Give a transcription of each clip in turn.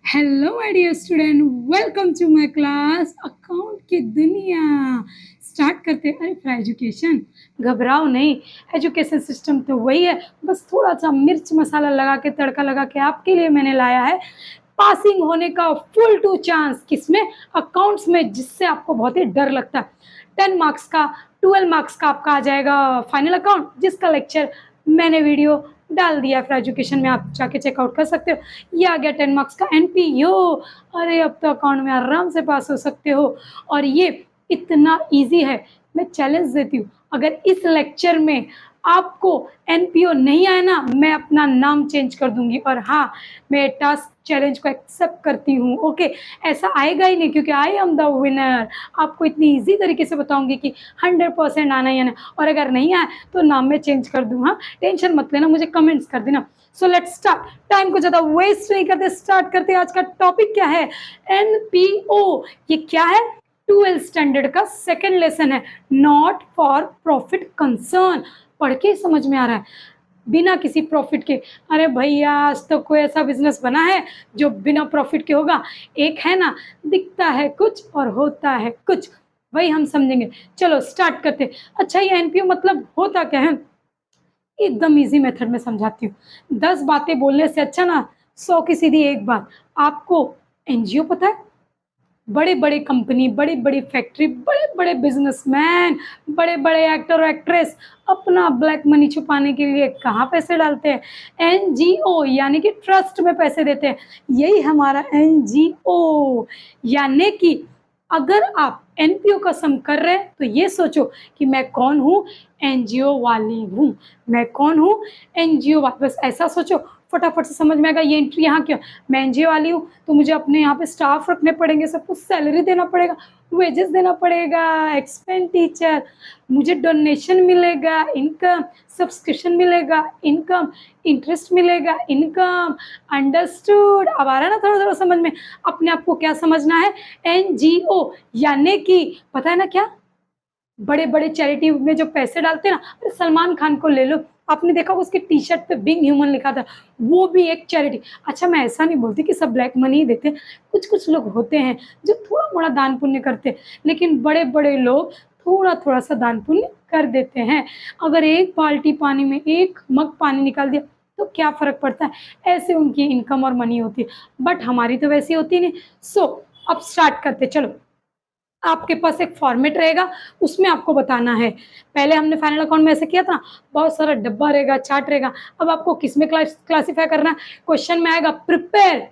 Hello my dear student, welcome to my class account की दुनिया। Start करते हैं। अरे फॉर एजुकेशन, घबराओ नहीं। एजुकेशन सिस्टम तो वही है, बस थोड़ा सा मिर्च मसाला लगा के, तड़का लगा के आपके लिए मैंने लाया है पासिंग होने का फुल टू चांस। किसमें? अकाउंट्स में, जिससे आपको बहुत ही डर लगता है। 10 मार्क्स का, 12 मार्क्स का आपका आ जाएगा फाइनल अकाउंट, जिसका लेक्चर मैंने वीडियो डाल दिया फिर एजुकेशन में, आप जाके चेकआउट कर सकते हो। ये आ गया 10 मार्क्स का एनपीओ। अरे अब तो अकाउंट में आराम से पास हो सकते हो, और ये इतना इजी है। मैं चैलेंज देती हूँ, अगर इस लेक्चर में आपको एनपीओ नहीं आया ना, मैं अपना नाम चेंज कर दूंगी। और हाँ, मैं टास्क चैलेंज को एक्सेप्ट करती हूँ। ओके, ऐसा आएगा ही नहीं, क्योंकि आई एम द विनर। आपको इतनी इजी तरीके से बताऊंगी कि 100% आना ही आना, और अगर नहीं आया तो नाम में चेंज कर दूँ। हाँ, टेंशन मत लेना, मुझे कमेंट्स कर देना। So let's start. टाइम को ज़्यादा वेस्ट नहीं करते, स्टार्ट करते। आज का टॉपिक क्या है? एनपीओ। ये क्या है? 12th स्टैंडर्ड का सेकंड लेसन है, नॉट फॉर प्रॉफिट कंसर्न। पढ़ के समझ में आ रहा है, बिना किसी प्रॉफिट के। अरे भैया, आज तो कोई ऐसा बिजनेस बना है जो बिना प्रॉफिट के होगा? एक है ना, दिखता है कुछ और होता है कुछ, वही हम समझेंगे। चलो स्टार्ट करते। अच्छा, ये एनपीओ मतलब होता क्या है? एकदम इजी मेथड में समझाती हूँ। 10 बातें बोलने से अच्छा ना 100 की सीधी एक बात। आपको एनजीओ पता है? बड़े-बड़े कंपनी, बड़ी-बड़ी फैक्ट्री, बड़े-बड़े बिजनेसमैन, बड़े-बड़े एक्टर और एक्ट्रेस अपना ब्लैक मनी छुपाने के लिए कहाँ पैसे डालते हैं? एनजीओ, यानी कि ट्रस्ट में पैसे देते हैं। यही हमारा एनजीओ। यानी कि अगर आप एनपीओ का सम कर रहे हैं तो ये सोचो कि मैं कौन हूँ? एनजीओ वाली हूँ। मैं कौन हूँ? एनजीओ वाली। बस ऐसा सोचो, फटाफट से समझ में आएगा ये एंट्री यहाँ क्यों। मैं एनजीओ वाली हूँ तो मुझे अपने यहाँ पे स्टाफ रखने पड़ेंगे, सबको सैलरी देना पड़ेगा, वेजेस देना पड़ेगा, एक्सपेंडिचर, मुझे डोनेशन मिलेगा, इनकम, सब्सक्रिप्शन मिलेगा, इनकम, इंटरेस्ट मिलेगा, इनकम। अंडरस्टूड? अब आ रहा है ना थोड़ा थोड़ा समझ में? अपने आप को क्या समझना है? एनजीओ। यानी कि पता है ना क्या, बड़े बड़े चैरिटी में जो पैसे डालते हैं ना, अरे सलमान खान को ले लो, आपने देखा उसकी टी शर्ट पे बिंग ह्यूमन लिखा था, वो भी एक चैरिटी। अच्छा, मैं ऐसा नहीं बोलती कि सब ब्लैक मनी ही देते, कुछ कुछ लोग होते हैं जो थोड़ा मोड़ा दान पुण्य करते हैं, लेकिन बड़े बड़े लोग थोड़ा थोड़ा सा दान पुण्य कर देते हैं। अगर एक बाल्टी पानी में एक मग पानी निकाल दिया तो क्या फर्क पड़ता है? ऐसे उनकी इनकम और मनी होती है, बट हमारी तो वैसी होती नहीं। सो अब स्टार्ट करते, चलो। आपके पास एक फॉर्मेट रहेगा, उसमें आपको बताना है। पहले हमने फाइनल अकाउंट में ऐसे किया था, बहुत सारा डब्बा रहेगा, चार्ट रहेगा। अब आपको किसमें क्लासिफाई करना है? क्वेश्चन में आएगा प्रिपेयर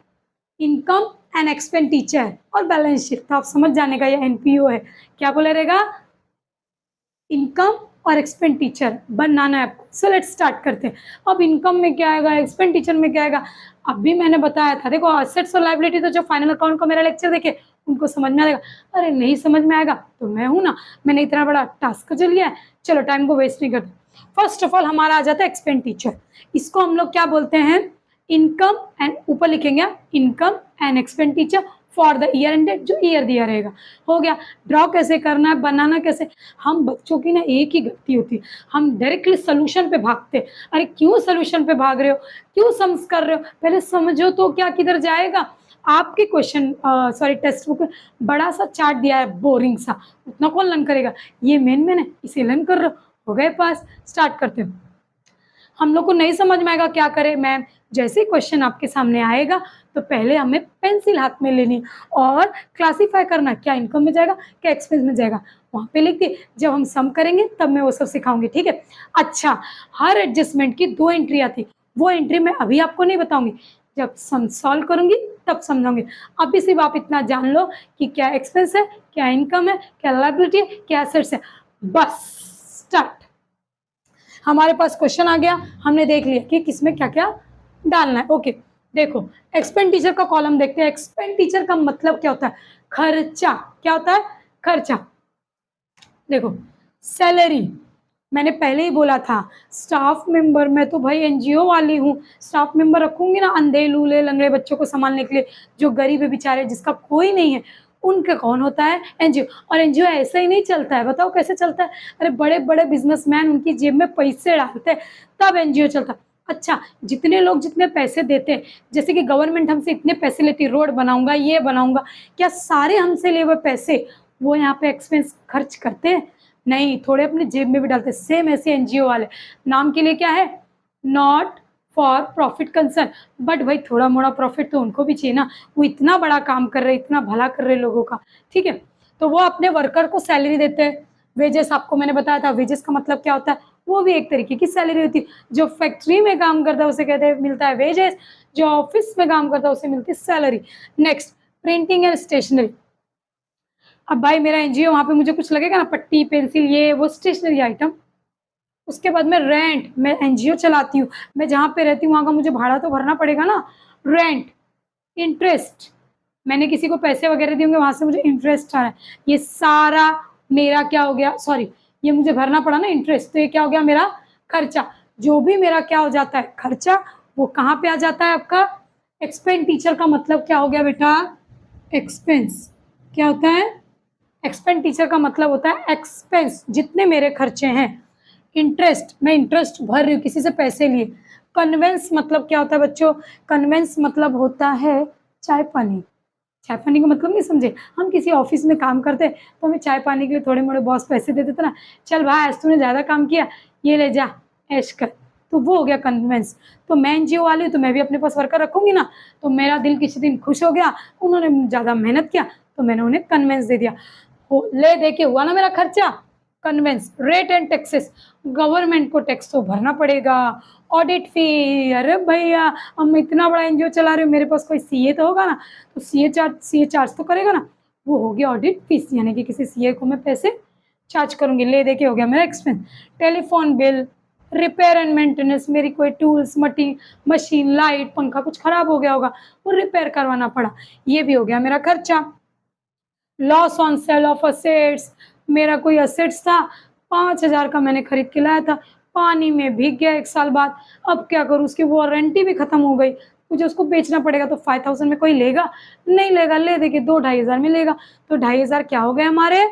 इनकम एंड एक्सपेंडिचर और बैलेंस शीट, तो आप समझ जाने का ये एनपीओ है। क्या बोला रहेगा? इनकम और एक्सपेंडिचर बनाना है आपको। सो लेट्स स्टार्ट करते हैं। अब इनकम में क्या आएगा, एक्सपेंडिचर में क्या आएगा? अभी मैंने बताया था, देखो एसेट्स और लायबिलिटी, तो जो फाइनल अकाउंट का मेरा लेक्चर देखे उनको समझ में आएगा। अरे नहीं समझ में आएगा तो मैं हूं ना, मैंने इतना बड़ा टास्क जो लिया है। चलो टाइम को वेस्ट नहीं करते। फर्स्ट ऑफ ऑल हमारा आ जाता है एक्सपेंडिचर। इसको हम लोग क्या बोलते हैं? इनकम एंड, ऊपर लिखेंगे income and expenditure for the year ended, जो ईयर दिया रहेगा। हो गया। ड्रॉ कैसे करना है, बनाना कैसे? हम बच्चों की ना एक ही गलती होती है, हम डायरेक्टली सोल्यूशन पे भागते। अरे क्यों सोल्यूशन पे भाग रहे हो? क्यों सम्स कर रहे हो? पहले समझो तो क्या किधर जाएगा। आपके क्वेश्चन सॉरी टेक्स्ट बुक में बड़ा सा चार्ट दिया है, बोरिंग सा, उतना कौन लर्न करेगा? ये मेन है, इसे लर्न कर रहे हो गए पास। स्टार्ट करते हो। हम लोग को नहीं समझ में आएगा क्या करें मैम? जैसे क्वेश्चन आपके सामने आएगा तो पहले हमें पेंसिल हाथ में लेनी और क्लासीफाई करना, क्या इनकम में जाएगा, क्या एक्सपेंस में जाएगा, वहाँ पे लिख दिए। जब हम सम करेंगे तब मैं वो सब सिखाऊंगी, ठीक है? अच्छा, हर एडजस्टमेंट की 2 एंट्री आती, वो एंट्री मैं अभी आपको नहीं बताऊंगी, जब सम सॉल्व करूंगी तब समझाऊंगी। अभी सिर्फ आप इतना जान लो कि क्या एक्सपेंस है, क्या इनकम है, क्या लायबिलिटी है, क्या एसेट्स है, बस। स्टार्ट। हमारे पास क्वेश्चन आ गया, हमने देख लिया कि किसमें क्या क्या डालना है। ओके, देखो एक्सपेंडिचर का कॉलम देखते हैं। एक्सपेंडिचर का मतलब क्या होता है? खर्चा। क्या होता है? खर्चा। देखो सैलरी, मैंने पहले ही बोला था स्टाफ मेंबर, मैं तो भाई एनजीओ वाली हूँ, स्टाफ मेंबर रखूंगी ना अंधे लूले लंगड़े बच्चों को संभालने के लिए, जो गरीब है बेचारे, जिसका कोई नहीं है, उनका कौन होता है? एनजीओ। और एनजीओ ऐसे ही नहीं चलता है, बताओ कैसे चलता है? अरे बड़े बड़े बिजनेसमैन उनकी जेब में पैसे डालते हैं तब एनजीओ चलता है। अच्छा, जितने लोग जितने पैसे देते हैं, जैसे कि गवर्नमेंट हमसे इतने पैसे लेती है, रोड बनाऊंगा, ये बनाऊंगा, क्या सारे हमसे लिए हुए पैसे वो यहाँ पे एक्सपेंस खर्च करते हैं? नहीं, थोड़े अपने जेब में भी डालते हैं। सेम ऐसे एनजीओ वाले, नाम के लिए क्या है, not for profit concern, but भाई थोड़ा मोड़ा प्रॉफिट तो उनको भी चाहिए ना, वो इतना बड़ा काम कर रहे हैं, इतना भला कर रहे हैं लोगों का, ठीक है। तो वो अपने वर्कर को सैलरी देते हैं, वेजेस आपको मैंने बताया था, वेजेस का मतलब क्या होता है, वो भी एक तरीके की सैलरी होती है। जो फैक्ट्री में काम करता है उसे कहते हैं मिलता है वेजेस, जो ऑफिस में काम करता है उसे मिलती है salary. Next, printing and stationery. अब भाई मेरा एनजीओ, वहाँ पे मुझे कुछ लगेगा ना, पट्टी पेंसिल ये वो स्टेशनरी आइटम। उसके बाद में रेंट, मैं एनजीओ चलाती हूँ, मैं जहाँ पे रहती हूँ वहाँ का मुझे भाड़ा तो भरना पड़ेगा ना, रेंट। इंटरेस्ट, मैंने किसी को पैसे वगैरह दिए होंगे, वहाँ से मुझे इंटरेस्ट आ रहा है, ये सारा मेरा क्या हो गया, सॉरी, ये मुझे भरना पड़ा ना इंटरेस्ट, तो ये क्या हो गया मेरा खर्चा। जो भी मेरा क्या हो जाता है खर्चा, वो कहाँ पे आ जाता है आपका एक्सपेंडिचर। का मतलब क्या हो गया बेटा, एक्सपेंस। क्या होता है, एक्सपेंडिचर का मतलब होता है एक्सपेंस, जितने मेरे खर्चे हैं। इंटरेस्ट, मैं इंटरेस्ट भर रही हूँ किसी से पैसे लिए। कन्वेंस मतलब क्या होता है बच्चों, कन्वेंस मतलब होता है चाय पानी। चाय पानी का मतलब नहीं समझे, हम किसी ऑफिस में काम करते तो हमें चाय पानी के लिए थोड़े मोड़े बॉस पैसे देते थे ना, चल भाई आज तूने ज़्यादा काम किया, ये ले जा ऐश कर, तो वो हो गया कन्वेंस। तो मैं एनजीओ वाली हूँ तो मैं भी अपने पास वर्कर रखूंगी ना, तो मेरा दिल किसी दिन खुश हो गया, उन्होंने ज़्यादा मेहनत किया तो मैंने उन्हें कन्वेंस दे दिया, ले दे के हुआ ना मेरा खर्चा। Conveyance. Rate and taxes, government को टैक्स तो भरना पड़ेगा। ऑडिट फी, अरे भैया हम इतना बड़ा एनजीओ चला रहे हो, मेरे पास कोई सीए तो होगा ना, तो सीए चार्ज तो करेगा ना, वो हो गया ऑडिट फीस, यानी कि किसी सीए को मैं पैसे चार्ज करूंगी, ले दे के हो गया मेरा expense. Telephone bill, repair and maintenance, मेरी कोई टूल्स मशीन लाइट पंखा कुछ खराब हो गया होगा, वो रिपेयर करवाना पड़ा, ये भी हो गया मेरा खर्चा। Loss on sale of assets, मेरा कोई असेट्स था 5,000 का मैंने खरीद के लाया था, पानी में भीग गया 1 साल बाद, अब क्या करूँ, उसकी वारंटी भी खत्म हो गई, मुझे उसको बेचना पड़ेगा, तो 5,000 में कोई लेगा नहीं, लेगा, ले दे के 2-2,500 में लेगा, तो 2,500 क्या हो गए हमारे,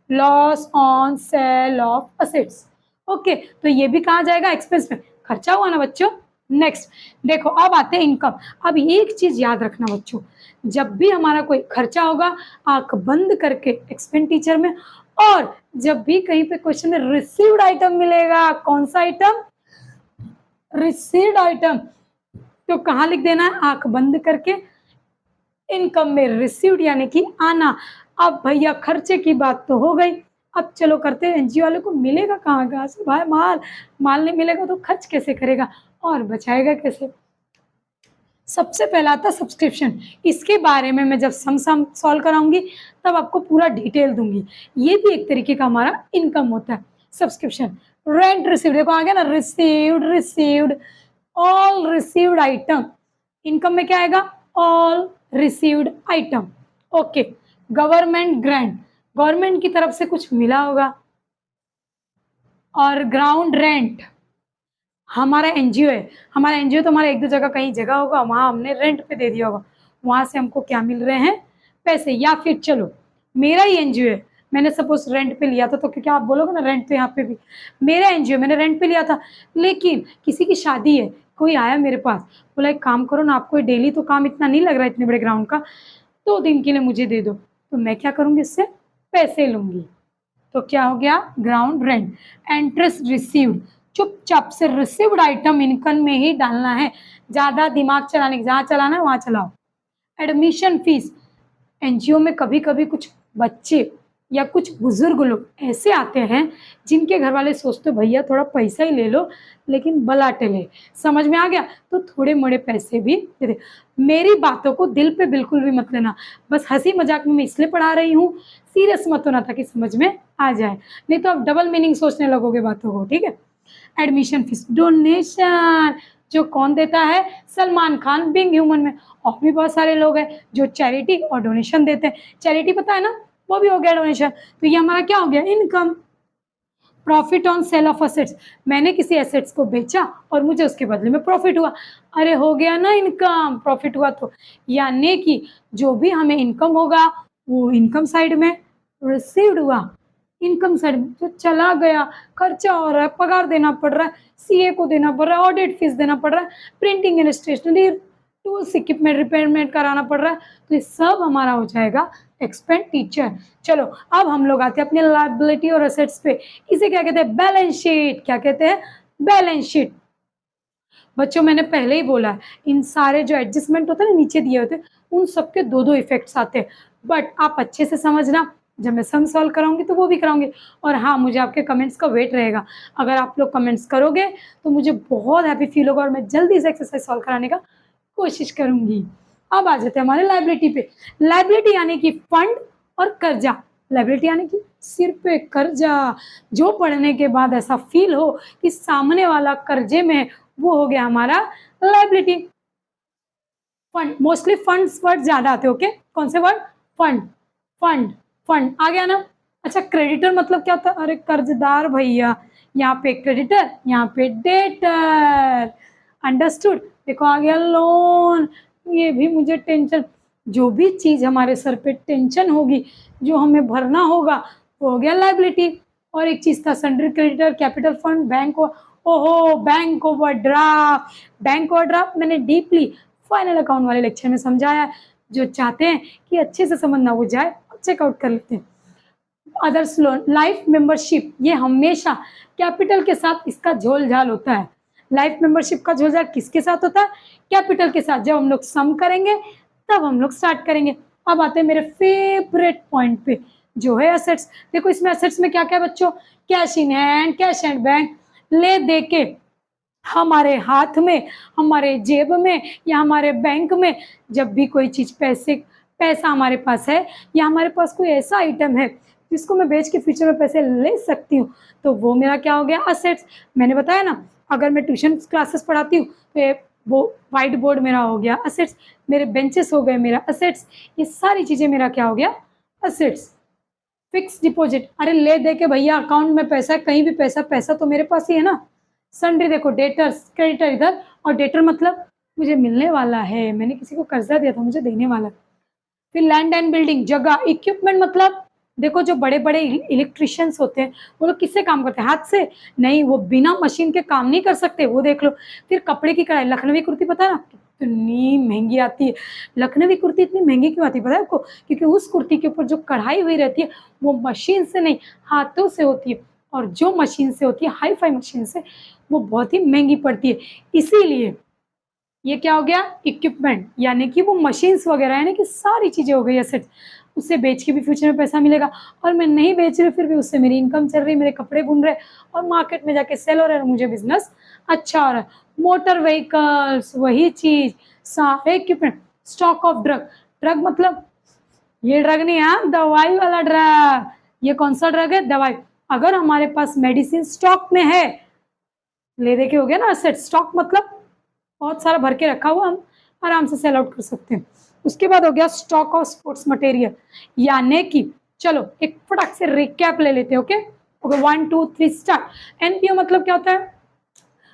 loss on sale of assets. Okay, तो ये भी कहाँ जाएगा, एक्सपेंस में, खर्चा हुआ ना बच्चों। नेक्स्ट देखो, अब आते हैं इनकम। अब एक चीज याद रखना बच्चों, जब भी हमारा कोई खर्चा होगा, आंख बंद करके एक्सपेंडिचर में, और जब भी कहीं पे क्वेश्चन में रिसीव्ड आइटम मिलेगा, कौन सा आइटम, रिसीव्ड आइटम, तो कहाँ लिख देना है, आंख बंद करके इनकम में रिसीव्ड यानी कि आना। अब भैया खर्चे की बात तो हो गई, अब चलो करते हैं एनजीओ वाले को मिलेगा कहाँ से भाई, माल नहीं मिलेगा तो खर्च कैसे करेगा और बचाएगा कैसे। सबसे पहला आता सब्सक्रिप्शन, इसके बारे में मैं जब सम सॉल्व कराऊंगी तब आपको पूरा डिटेल दूंगी, ये भी एक तरीके का हमारा इनकम होता है। सब्सक्रिप्शन, रेंट रिसीव्ड, देखो आ गया ना, received all received item, income में क्या आएगा, all received item. Okay, government grant, government की तरफ से कुछ मिला होगा, और ग्राउंड रेंट, हमारा एनजीओ है, हमारा एनजीओ तो हमारा एक दो जगह कहीं जगह होगा, वहाँ हमने रेंट पे दे दिया होगा, वहाँ से हमको क्या मिल रहे हैं, पैसे। या फिर चलो मेरा ही एनजीओ है, मैंने सपोज रेंट पे लिया था, तो क्योंकि आप बोलोगे ना रेंट तो यहाँ पे भी, मेरा एनजीओ मैंने रेंट पे लिया था, लेकिन किसी की शादी है, कोई आया मेरे पास, बोला एक काम करो ना, आपको डेली तो काम इतना नहीं लग रहा है इतने बड़े ग्राउंड का, 2 दिन के लिए मुझे दे दो, तो मैं क्या करूँगी, इससे पैसे लूँगी, तो क्या हो गया, ग्राउंड रेंट। इंटरेस्ट रिसीव्ड, चुपचाप से रिसीव्ड आइटम इनकम में ही डालना है, ज़्यादा दिमाग चलाने, जहाँ चलाना है वहाँ चलाओ। एडमिशन फीस, एनजीओ में कभी कभी कुछ बच्चे या कुछ बुजुर्ग लोग ऐसे आते हैं जिनके घर वाले सोचते भैया थोड़ा पैसा ही ले लो लेकिन बला टले, समझ में आ गया, तो थोड़े मोड़े पैसे भी दे दे। मेरी बातों को दिल पे बिल्कुल भी मत लेना, बस हंसी मजाक में मैं इसलिए पढ़ा रही हूँ, सीरियस मत होना ताकि समझ में आ जाए, नहीं तो आप डबल मीनिंग सोचने लगोगे बातों को, ठीक है। एडमिशन फीस, डोनेशन, जो कौन देता है, सलमान खान बिंग ह्यूमन में, और भी बहुत सारे लोग हैं जो चैरिटी और डोनेशन देते हैं, चैरिटी पता है ना, वो भी हो गया डोनेशन, तो ये हमारा क्या हो गया, income. Profit on sale of assets, मैंने किसी एसेट्स को बेचा और मुझे उसके बदले में प्रॉफिट हुआ, अरे हो गया ना इनकम, प्रॉफिट हुआ, तो यानी कि जो भी हमें इनकम होगा वो इनकम साइड में, रिसीव्ड हुआ इनकम साइड जो चला गया, खर्चा हो रहा है, पगार देना पड़ रहा है, सीए को देना पड़ रहा है, ऑडिट फीस देना पड़ रहा है, printing and stationery tools equipment repairment कराना पड़ रहा है, तो ये सब हमारा हो जाएगा एक्सपेंडिचर। चलो अब हम लोग आते हैं अपने लायबिलिटी और एसेट्स पे। इसे क्या कहते हैं? Balance sheet. क्या कहते हैं? Balance sheet. बच्चों मैंने पहले ही बोला है, इन सारे जो एडजस्टमेंट होते हैं ना नीचे दिए होते हैं, उन सबके दो दो इफेक्ट्स आते हैं, बट आप अच्छे से समझना, जब मैं सम सॉल्व कराऊंगी तो वो भी कराऊंगी। और हाँ, मुझे आपके कमेंट्स का वेट रहेगा। अगर आप लोग कमेंट्स करोगे तो मुझे बहुत हैप्पी फील होगा और मैं जल्दी से एक्सरसाइज सॉल्व कराने का कोशिश करूंगी। अब आ जाते हैं हमारे लायबिलिटी पे। लायबिलिटी यानी कि फंड और कर्जा। लायबिलिटी यानी कि सिर पे कर्जा, जो पढ़ने के बाद ऐसा फील हो कि सामने वाला कर्जे में है, वो हो गया हमारा liability. Fund, mostly funds word ज्यादा आते हैं। ओके, कौन से वर्ड? फंड, फंड, फंड आ गया ना। अच्छा, क्रेडिटर मतलब क्या होता है? अरे कर्जदार भैया, यहाँ पे क्रेडिटर, यहाँ पे डेटर। अंडरस्टूड? देखो आ गया लोन। ये भी मुझे टेंशन, जो भी चीज हमारे सर पे टेंशन होगी, जो हमें भरना होगा, वो हो गया लायबिलिटी। और एक चीज था sundry creditor, capital fund, bank. ओहो, बैंक ओवरड्राफ्ट। बैंक ओवरड्राफ्ट मैंने डीपली फाइनल अकाउंट वाले लेक्चर में समझाया है। जो चाहते हैं कि अच्छे से समझना वो जाए और चेकआउट कर लेते हैं। अदर्स लोन, लाइफ मेंबरशिप, ये हमेशा कैपिटल के साथ इसका झोल झाल होता है। लाइफ मेंबरशिप का झोल झाल किसके साथ होता है? कैपिटल के साथ। जब हम लोग सम करेंगे तब हम लोग स्टार्ट करेंगे। अब आते हैं मेरे फेवरेट पॉइंट पे, जो है एसेट्स। देखो इसमें एसेट्स में क्या क्या है बच्चों? Cash in hand, cash and bank, ले दे के हमारे हाथ में, हमारे जेब में या हमारे बैंक में। जब भी कोई चीज पैसा हमारे पास है या हमारे पास कोई ऐसा आइटम है जिसको मैं बेच के फ्यूचर में पैसे ले सकती हूँ, तो वो मेरा क्या हो गया? असेट्स। मैंने बताया ना, अगर मैं ट्यूशन क्लासेस पढ़ाती हूँ तो वो वाइट बोर्ड मेरा हो गया असेट्स, मेरे बेंचेस हो गए मेरा असेट्स। ये सारी चीजें मेरा क्या हो गया? असेट्स। फिक्स डिपॉजिट, अरे ले दे के भैया अकाउंट में पैसा है, कहीं भी पैसा तो मेरे पास ही है ना। सन्ड्री, देखो डेटर्स, क्रेडिटर इधर, और डेटर मतलब मुझे मिलने वाला है, मैंने किसी को कर्जा दिया था, मुझे देने वाला। फिर लैंड एंड बिल्डिंग, जगह। इक्विपमेंट मतलब देखो जो बड़े बड़े इलेक्ट्रिशियंस होते हैं वो लोग किससे काम करते हैं? हाथ से नहीं, वो बिना मशीन के काम नहीं कर सकते, वो देख लो। फिर कपड़े की कढ़ाई, लखनवी कुर्ती पता है ना कितनी महंगी आती है। लखनवी कुर्ती इतनी महंगी क्यों आती है पता है आपको? क्योंकि उस कुर्ती के ऊपर जो कढ़ाई हुई रहती है वो मशीन से नहीं, हाथों से होती है। और जो मशीन से होती है, हाई फाई मशीन से, वो बहुत ही महंगी पड़ती है। इसीलिए ये क्या हो गया? इक्विपमेंट, यानी कि वो मशीन्स वगैरह, यानी कि सारी चीजें हो गई एसेट्स। उससे बेच के भी फ्यूचर में पैसा मिलेगा, और मैं नहीं बेच रही फिर भी उससे मेरी इनकम चल रही, मेरे कपड़े बुन रहे और मार्केट में जाके सेल हो रहा है और मुझे बिजनेस अच्छा हो रहा है। मोटर व्हीकल्स, वही चीज, सारे equipment. Stock of drug, drug मतलब ये ड्रग नहीं है, दवाई वाला ड्रग। ये कौन सा ड्रग है? दवाई। अगर हमारे पास मेडिसिन स्टॉक में है, ले दे के हो गया ना एसेट। स्टॉक मतलब बहुत सारा भर के रखा हुआ, हम आराम से सेल आउट कर सकते हैं। उसके बाद हो गया स्टॉक ऑफ स्पोर्ट्स मटेरियल, यानी कि चलो एक फटाक से रिकैप ले लेते हैं। Okay okay, 1 2 3 start. एनपीओ मतलब क्या होता है?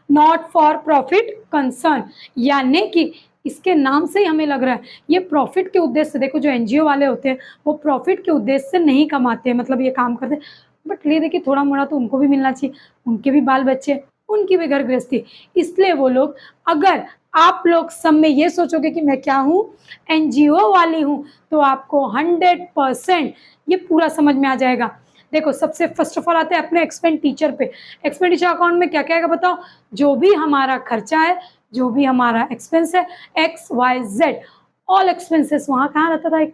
नॉट फॉर प्रॉफिट कंसर्न, यानी कि इसके नाम से ही हमें लग रहा है ये प्रॉफिट के उद्देश्य से। देखो जो एनजीओ वाले होते हैं वो प्रॉफिट के उद्देश्य से नहीं कमाते हैं, मतलब ये काम करते हैं, बट ले देखिए थोड़ा मोड़ा तो उनको भी मिलना चाहिए, उनके भी बाल बच्चे, उनकी भी घर गृहस्थी। इसलिए वो लोग, अगर आप लोग सब में ये सोचोगे कि मैं क्या हूँ, एनजीओ वाली हूँ, तो आपको 100% ये पूरा समझ में आ जाएगा। देखो सबसे फर्स्ट ऑफ ऑल आते हैं अपने एक्सपेंडिचर पे। एक्सपेंडिचर अकाउंट में क्या क्या आएगा बताओ? जो भी हमारा खर्चा है, जो भी हमारा एक्सपेंस है, X Y Z, all expenses वहाँ कहाँ रहता था?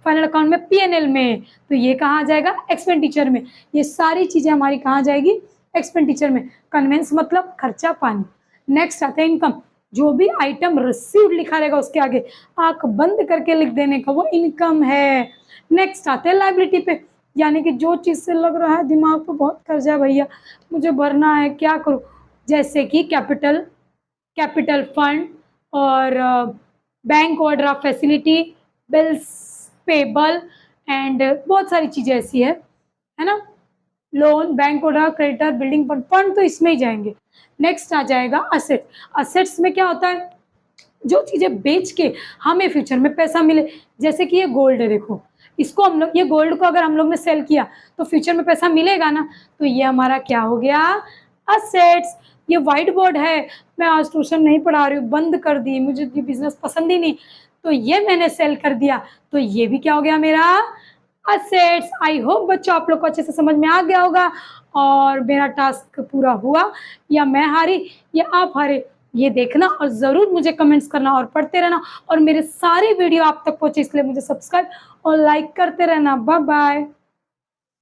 फाइनल अकाउंट में, पीएनएल में। तो ये कहाँ आ जाएगा? एक्सपेंडिचर में। ये सारी चीजें हमारी कहाँ जाएगी? एक्सपेंडिचर में। कन्वेंस मतलब खर्चा पानी। नेक्स्ट आता है इनकम, जो भी आइटम रिसीव्ड लिखा रहेगा उसके आगे आंख बंद करके लिख देने का, वो इनकम है। नेक्स्ट आते हैं लायबिलिटी पे, यानी कि जो चीज से लग रहा है दिमाग पे बहुत कर्जा भैया, मुझे भरना है, क्या करूं? जैसे कि कैपिटल फंड और bank overdraft facility, bills payable and बहुत सारी चीजें ऐसी है ना। Loan, bank overdraft, creditor, building fund तो इसमें ही जाएंगे। नेक्स्ट आ जाएगा असेट। असेट्स में क्या होता है? जो चीजें बेच के हमें फ्यूचर में पैसा मिले। जैसे कि ये गोल्ड है, देखो इसको हम लोग, ये गोल्ड को अगर हम लोग ने सेल किया तो फ्यूचर में पैसा मिलेगा ना, तो ये हमारा क्या हो गया, असेट्स। ये व्हाइट बोर्ड है, मैं आज ट्यूशन नहीं पढ़ा रही हूँ, बंद कर दी, मुझे ये बिजनेस पसंद ही नहीं, तो ये मैंने सेल कर दिया, तो ये भी क्या हो गया मेरा, असेट्स। आई होप बच्चों आप लोग को अच्छे से समझ में आ गया होगा और मेरा टास्क पूरा हुआ, या मैं हारी या आप हारे, ये देखना और ज़रूर मुझे कमेंट्स करना और पढ़ते रहना, और मेरे सारे वीडियो आप तक पहुँचे इसलिए मुझे सब्सक्राइब और लाइक करते रहना। Bye bye.